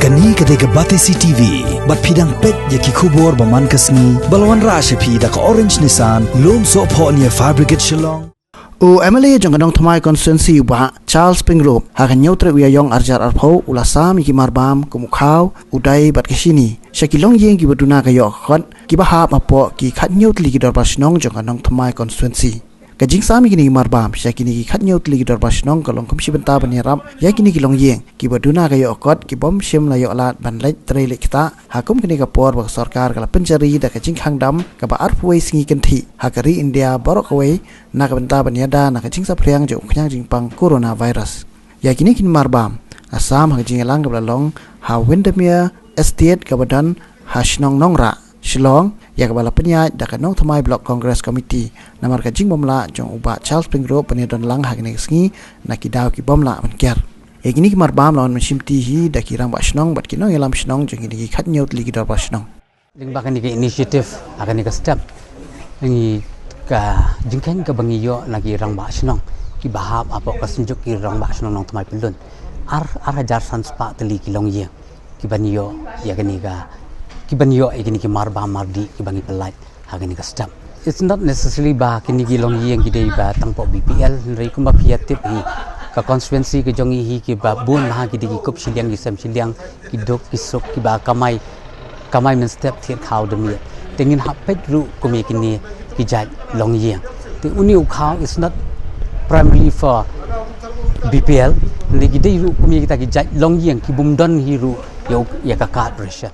Kani kadega Batesi TV, bat pidang pet yaki kubor baman kasni, balwan rasha pida ka orange nisan, lom so po niya fabricate Shnong. O MLA jong Nongthymmai Constituency ba Charles Pingrop hakan nyautre uya yong arjar arpau ulasam iki Marbam kumukau udai bat kesini syakilong yeng ki baduna kayo khot ki bahap apo ki khat nyautli ki Dorbar Shnong jong Nongthymmai Constituency kajing sami kini Marbam syakini ki khat nyautli ki Dorbar Shnong kalong kumsi benta banirap yakini ki long yeng ki baduna kayo khot ki bom sim layo lat ban lek trele kita hakum kini kapor bak sarkar kala pencari da kajing khangdam ka ba arpway singi kenti hakari India borok away nak benta banyada nak kacing sapriang jo kanyang jingpang coronavirus yakini kin Marbam asam hajing elang kabalong ha Windermere estate kabadan ha Shnong nongra Shlong ya kabala penyaj da Nongthymmai block congress committee namar kajing bomla jong uba Charles Pingrop penedon lang hakini sngi nakidaw ki bomla bankyar yakini kin Marbam lawan mensimti hi da kirang ba Shnong bat kinong elam Shnong jong ini khat nyot ligi Dorbar Shnong ling bakan ni initiative akan ni step ni ka jingkan ka bangiyo lagi rang ba Shnong ki bahap apa kasunjuk ki rang ba Shnong Nongthymmai pilun ar hajar sanspa Tylli ki long ye ki baniyo ya kani ka ki baniyo ikini ki Marbam mardi ki bangi pelait hagani ka step it's not necessarily ba kini ki long ye ki dei ba tangpo BPL rei kuma piatip hi ka constituency ki jongi hi ki ba bun ha ki digi kup siliang ki sam siliang ki dok ki sok ki ba kamai men step thiet khaw demi tengin hapet ru kumi kini ki jai long ye the uni ukhaw is not primarily for BPL ni ki dei ru kumi kita ki jai long ye ki bum don hi ru yo ya ka card pressure